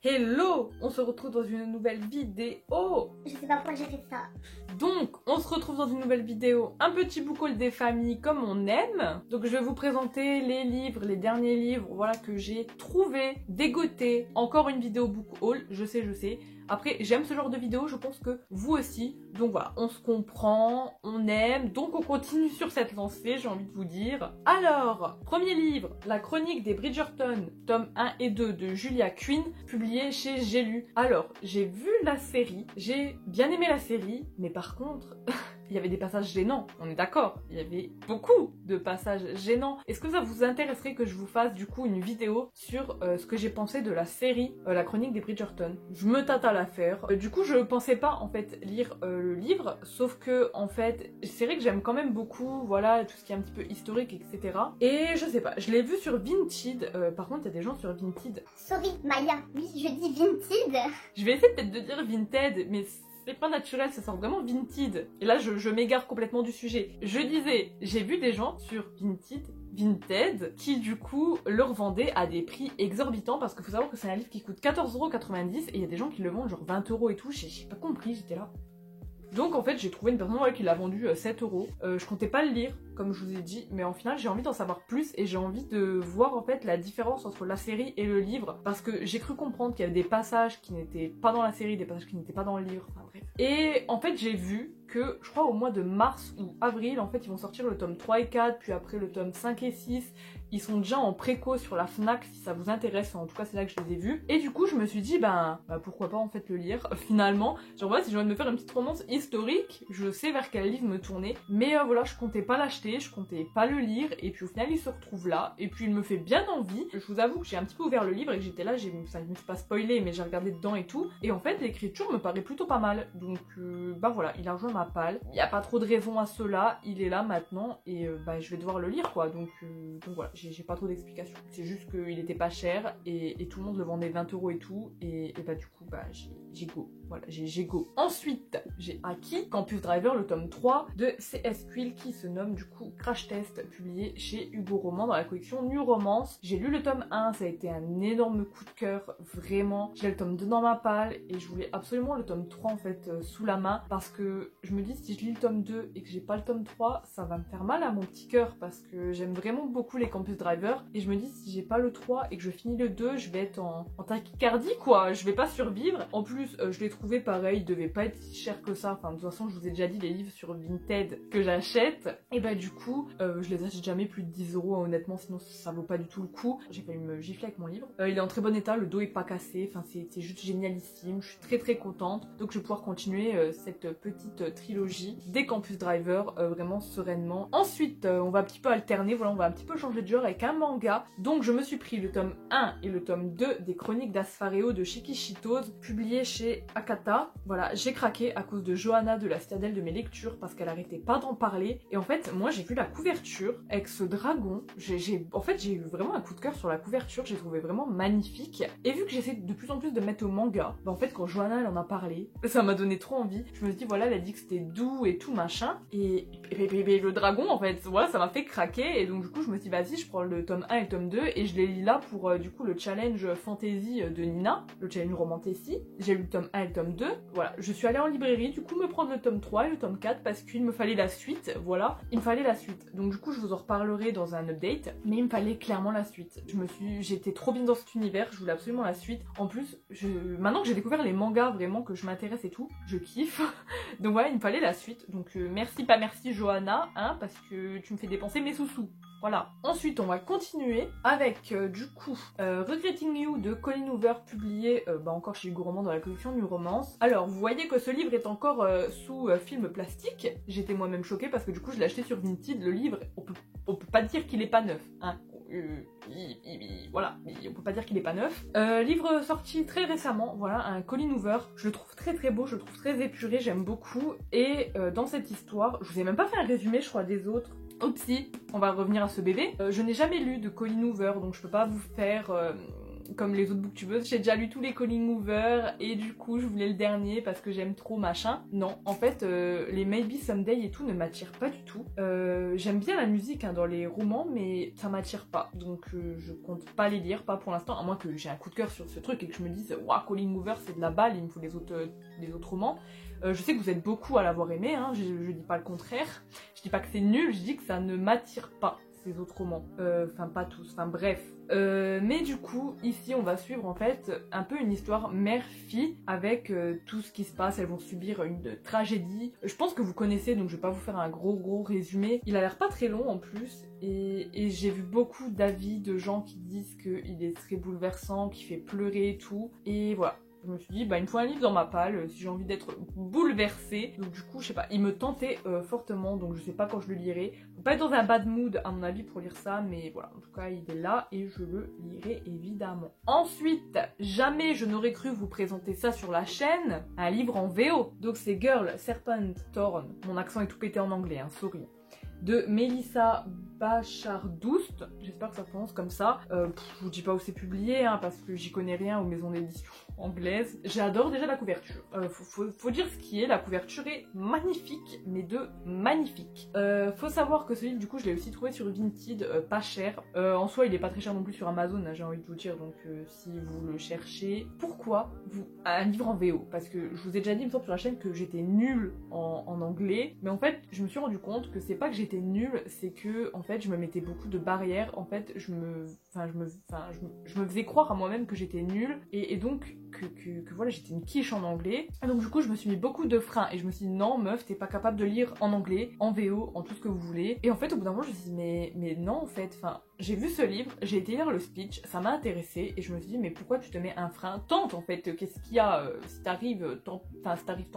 Hello! On se retrouve dans une nouvelle vidéo! Je sais pas pourquoi j'ai fait ça. Donc, on se retrouve dans une nouvelle vidéo, un petit book haul des familles comme on aime. Donc je vais vous présenter les livres, les derniers livres, voilà, que j'ai trouvé, dégoté. Encore une vidéo book haul, je sais. Après, j'aime ce genre de vidéo, je pense que vous aussi. Donc voilà, on se comprend, on aime, donc on continue sur cette lancée, j'ai envie de vous dire. Alors, premier livre, La Chronique des Bridgerton, tome 1 et 2 de Julia Quinn, publié chez J'ai lu. Alors, j'ai vu la série, j'ai bien aimé la série, mais par contre... il y avait des passages gênants, on est d'accord. Il y avait beaucoup de passages gênants. Est-ce que ça vous intéresserait que je vous fasse du coup une vidéo sur ce que j'ai pensé de la série La Chronique des Bridgerton? Je me tâte à la faire. Du coup, je pensais pas en fait lire le livre, sauf que en fait, c'est vrai que j'aime quand même beaucoup, voilà, tout ce qui est un petit peu historique, etc. Et je sais pas, je l'ai vu sur Vinted. Par contre, il y a des gens sur Vinted. Sorry, Maya. Oui, je dis Vinted. Je vais essayer peut-être de dire Vinted, mais c'est pas naturel, ça sort vraiment Vinted. Et là, je m'égare complètement du sujet. Je disais, j'ai vu des gens sur Vinted, qui du coup le revendaient à des prix exorbitants parce qu'il faut savoir que c'est un livre qui coûte 14,90€ et il y a des gens qui le vendent genre 20€ et tout. J'ai pas compris, j'étais là. Donc en fait j'ai trouvé une personne qui l'a vendu 7€. Je comptais pas le lire comme je vous ai dit, mais en final j'ai envie d'en savoir plus et j'ai envie de voir en fait la différence entre la série et le livre, parce que j'ai cru comprendre qu'il y avait des passages qui n'étaient pas dans la série, des passages qui n'étaient pas dans le livre, enfin bref. Et en fait j'ai vu que je crois au mois de mars ou avril en fait ils vont sortir le tome 3 et 4, puis après le tome 5 et 6. Ils sont déjà en préco sur la Fnac si ça vous intéresse, en tout cas c'est là que je les ai vus. Et du coup je me suis dit bah pourquoi pas en fait le lire finalement. Genre voilà, si j'ai envie de me faire une petite romance historique, je sais vers quel livre me tourner. Mais voilà, je comptais pas l'acheter, je comptais pas le lire, et puis au final il se retrouve là, et puis il me fait bien envie. Je vous avoue que j'ai un petit peu ouvert le livre et que j'étais là, je me suis pas spoilé mais j'ai regardé dedans et tout. Et en fait l'écriture me paraît plutôt pas mal. Donc bah voilà, il a rejoint ma palle. Il n'y a pas trop de raison à cela, il est là maintenant et je vais devoir le lire quoi. Donc voilà, j'ai pas trop d'explications. C'est juste qu'il était pas cher et tout le monde le vendait 20€ et tout. Et bah du coup j'ai go. Voilà, j'ai go. Ensuite, j'ai acquis Campus Driver, le tome 3 de C.S. Quill qui se nomme du coup Crash Test, publié chez Hugo Roman dans la collection New Romance. J'ai lu le tome 1, ça a été un énorme coup de cœur, vraiment. J'ai le tome 2 dans ma palle et je voulais absolument le tome 3 en fait sous la main, parce que je me dis si je lis le tome 2 et que j'ai pas le tome 3, ça va me faire mal à mon petit cœur parce que j'aime vraiment beaucoup les Campus Driver et je me dis si j'ai pas le 3 et que je finis le 2, je vais être en tachycardie quoi, je vais pas survivre. En plus, je l'ai trouvé pareil, il devait pas être si cher que ça. Enfin, de toute façon, je vous ai déjà dit, les livres sur Vinted que j'achète, et bah du coup, je les achète jamais plus de 10€, honnêtement, sinon ça vaut pas du tout le coup. J'ai failli me gifler avec mon livre. Il est en très bon état, le dos est pas cassé, enfin c'est juste génialissime, je suis très contente. Donc je vais pouvoir continuer cette petite trilogie des Campus Driver vraiment sereinement. Ensuite, on va un petit peu alterner, voilà, on va un petit peu changer de genre avec un manga. Donc je me suis pris le tome 1 et le tome 2 des Chroniques d'Asfareo de Shikishitos, publié chez Akata. Voilà, j'ai craqué à cause de Johanna de la Citadelle de mes lectures parce qu'elle arrêtait pas d'en parler. Et en fait, moi j'ai vu la couverture avec ce dragon. En fait, j'ai eu vraiment un coup de cœur sur la couverture, j'ai trouvé vraiment magnifique. Et vu que j'essaie de plus en plus de mettre au manga, bah en fait quand Johanna elle en a parlé, ça m'a donné trop envie. Je me suis dit voilà, elle a dit que c'était doux et tout machin. Et le dragon en fait, voilà, ça m'a fait craquer. Et donc du coup je me suis dit vas-y, je prends le tome 1 et le tome 2 et je les lis là pour du coup le challenge fantasy de Nina, le challenge romantasy. J'ai lu le tome 1 et le tome 2. Voilà, je suis allée en librairie du coup me prendre le tome 3 et le tome 4 parce qu'il me fallait la suite. Voilà, il me fallait la suite. Donc du coup je vous en reparlerai dans un update, mais il me fallait clairement la suite. J'étais trop bien dans cet univers, je voulais absolument la suite. En plus, maintenant que j'ai découvert les mangas vraiment que je m'intéresse et tout, je kiffe. Donc voilà, il me fallait la suite. Donc merci pas merci Johanna, hein, parce que tu me fais dépenser mes sous-sous. Voilà. Ensuite, on va continuer avec du coup Regretting You de Colleen Hoover, publié encore chez Hugo Roman dans la collection New Romance. Alors, vous voyez que ce livre est encore sous film plastique. J'étais moi-même choquée parce que du coup, je l'ai acheté sur Vinted. Le livre, on peut pas dire qu'il est pas neuf, hein. Voilà, on peut pas dire qu'il est pas neuf. Livre sorti très récemment, voilà, un Colleen Hoover. Je le trouve très beau, je le trouve très épuré, j'aime beaucoup. Et dans cette histoire, je vous ai même pas fait un résumé, je crois, des autres. Oupsie, on va revenir à ce bébé. Je n'ai jamais lu de Colleen Hoover, donc je peux pas vous faire comme les autres booktubeuses, j'ai déjà lu tous les Colleen Hoover et du coup je voulais le dernier parce que j'aime trop machin. Non, en fait les Maybe Someday et tout ne m'attirent pas du tout. J'aime bien la musique hein, dans les romans mais ça m'attire pas, donc je compte pas les lire, pas pour l'instant, à moins que j'ai un coup de cœur sur ce truc et que je me dise waouh, Colleen Hoover c'est de la balle, il me faut les autres romans. Je sais que vous êtes beaucoup à l'avoir aimé, hein, je dis pas le contraire, je dis pas que c'est nul, je dis que ça ne m'attire pas ces autres romans, enfin pas tous, enfin bref. Mais du coup, ici on va suivre en fait un peu une histoire mère-fille avec tout ce qui se passe, elles vont subir une tragédie. Je pense que vous connaissez donc je vais pas vous faire un gros résumé. Il a l'air pas très long en plus et j'ai vu beaucoup d'avis de gens qui disent qu'il est très bouleversant, qu'il fait pleurer et tout. Et voilà. Je me suis dit, bah il me faut un livre dans ma palle si j'ai envie d'être bouleversée. Donc du coup, je sais pas, il me tentait fortement, donc je sais pas quand je le lirai. Faut pas être dans un bad mood à mon avis pour lire ça, mais voilà, en tout cas il est là et je le lirai évidemment. Ensuite, jamais je n'aurais cru vous présenter ça sur la chaîne, un livre en VO. Donc c'est Girl Serpent Thorn, mon accent est tout pété en anglais, hein, sorry. De Melissa Bachardoust, j'espère que ça se prononce comme ça. Je vous dis pas où c'est publié, hein, parce que j'y connais rien aux maisons d'édition anglaises. J'adore déjà la couverture. Faut dire ce qui est, la couverture est magnifique, mais de magnifique. Faut savoir que ce livre, du coup, je l'ai aussi trouvé sur Vinted, pas cher. En soi, il est pas très cher non plus sur Amazon, hein, j'ai envie de vous dire, donc si vous le cherchez. Pourquoi un livre en VO? Parce que je vous ai déjà dit, il me semble, sur la chaîne que j'étais nulle en anglais, mais en fait, je me suis rendu compte que c'est pas que j'étais nulle, c'est que en fait je me mettais beaucoup de barrières, en fait je me faisais croire à moi-même que j'étais nulle et donc que voilà, j'étais une quiche en anglais. Et donc du coup je me suis mis beaucoup de freins et je me suis dit non meuf, t'es pas capable de lire en anglais, en VO, en tout ce que vous voulez. Et en fait au bout d'un moment je me suis dit mais non en fait, enfin j'ai vu ce livre, j'ai été lire le speech, ça m'a intéressé et je me suis dit mais pourquoi tu te mets un frein? Tente en fait, qu'est-ce qu'il y a, si t'arrives tant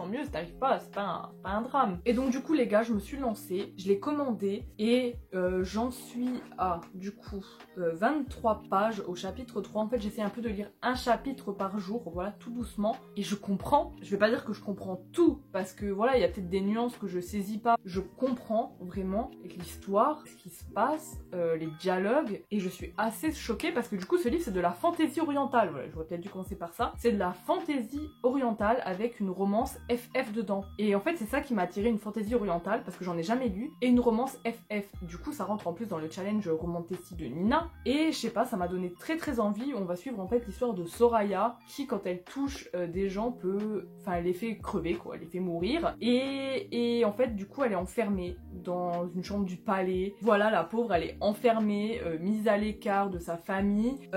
mieux, si t'arrives pas, c'est pas un drame. Et donc du coup les gars, je me suis lancée, je l'ai commandé et j'en suis à du coup 23 pages au chapitre 3. En fait j'essaie un peu de lire un chapitre par jour, voilà, tout doucement, et je comprends, je vais pas dire que je comprends tout parce que voilà, il y a peut-être des nuances que je saisis pas, je comprends vraiment l'histoire, ce qui se passe, les dialogues, et je suis assez choquée parce que du coup ce livre c'est de la fantaisie orientale, voilà, j'aurais peut-être dû commencer par ça, c'est de la fantaisie orientale avec une romance FF dedans, et en fait c'est ça qui m'a attiré, une fantaisie orientale, parce que j'en ai jamais lu, et une romance FF, du coup ça rentre en plus dans le challenge Romantasy de Nina, et je sais pas, ça m'a donné très envie. On va suivre en fait l'histoire de Soraya qui quand elle touche des gens peut, enfin elle les fait crever quoi, elle les fait mourir, et en fait du coup elle est enfermée dans une chambre du palais, voilà, la pauvre elle est enfermée, mise à l'écart de sa famille,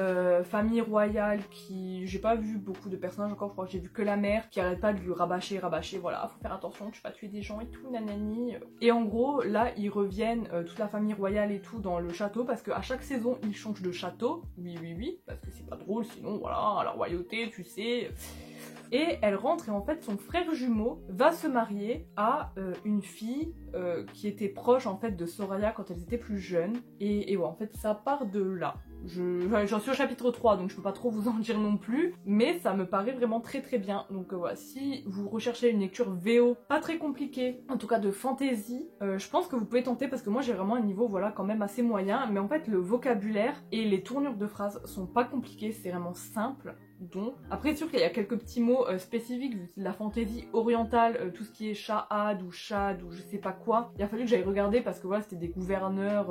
famille royale qui, j'ai pas vu beaucoup de personnages encore, je crois que j'ai vu que la mère qui arrête pas de lui rabâcher, voilà, faut faire attention, tu vas tuer des gens et tout, nanani. Et en gros là ils reviennent, toute la famille royale et tout dans le château, parce qu'à chaque saison ils changent de château, oui, parce que c'est pas drôle sinon, voilà, la royauté tu sais. Et elle rentre et en fait son frère jumeau va se marier à une fille qui était proche en fait de Soraya quand elles étaient plus jeunes, et ouais, en fait ça part de là. J'en suis au chapitre 3 donc je peux pas trop vous en dire non plus, mais ça me paraît vraiment très bien. Donc voilà, si vous recherchez une lecture VO pas très compliquée, en tout cas de fantasy, je pense que vous pouvez tenter, parce que moi j'ai vraiment un niveau voilà quand même assez moyen, mais en fait le vocabulaire et les tournures de phrases sont pas compliquées, c'est vraiment simple. Donc, après c'est sûr qu'il y a quelques petits mots spécifiques, vu que c'est de la fantaisie orientale, tout ce qui est Shahad ou Shad ou je sais pas quoi, il a fallu que j'aille regarder parce que voilà c'était des gouverneurs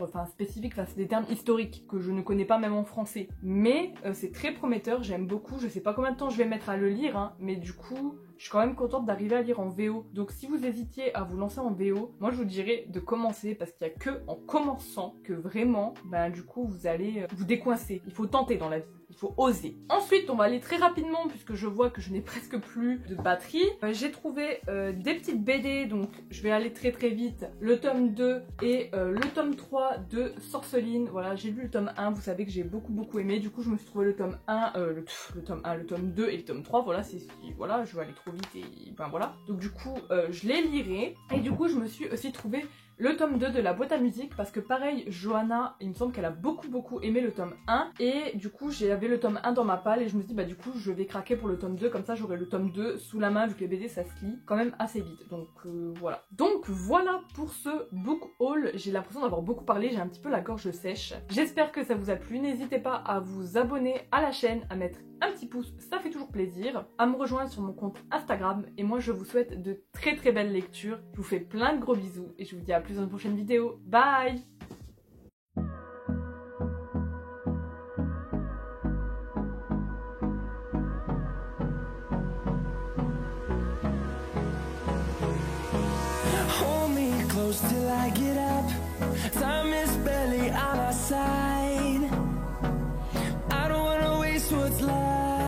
enfin spécifiques, enfin c'est des termes historiques que je ne connais pas même en français, mais c'est très prometteur, j'aime beaucoup, je sais pas combien de temps je vais mettre à le lire, hein, mais du coup je suis quand même contente d'arriver à lire en VO. Donc si vous hésitiez à vous lancer en VO, moi je vous dirais de commencer, parce qu'il y a que en commençant que vraiment, ben du coup vous allez vous décoincer. Il faut tenter dans la vie, il faut oser. Ensuite on va aller très rapidement puisque je vois que je n'ai presque plus de batterie. J'ai trouvé des petites BD, donc je vais aller très vite. Le tome 2 et le tome 3 de Sorceline. Voilà, j'ai lu le tome 1, vous savez que j'ai beaucoup aimé. Du coup je me suis trouvé le tome 1, le tome 2 et le tome 3. Voilà, voilà, je vais aller trop vite et ben voilà. Donc du coup je les lirai, et du coup je me suis aussi trouvé le tome 2 de la boîte à musique parce que pareil, Johanna, il me semble qu'elle a beaucoup aimé le tome 1 et du coup j'avais le tome 1 dans ma palle et je me dis bah du coup je vais craquer pour le tome 2, comme ça j'aurai le tome 2 sous la main vu que les BD ça se lit quand même assez vite. Donc voilà. Donc voilà pour ce book haul, j'ai l'impression d'avoir beaucoup parlé, j'ai un petit peu la gorge sèche. J'espère que ça vous a plu, n'hésitez pas à vous abonner à la chaîne, à mettre un petit pouce, ça fait toujours plaisir, à me rejoindre sur mon compte Instagram et moi je vous souhaite de très belles lectures, je vous fais plein de gros bisous et je vous dis à plus dans une prochaine vidéo, bye.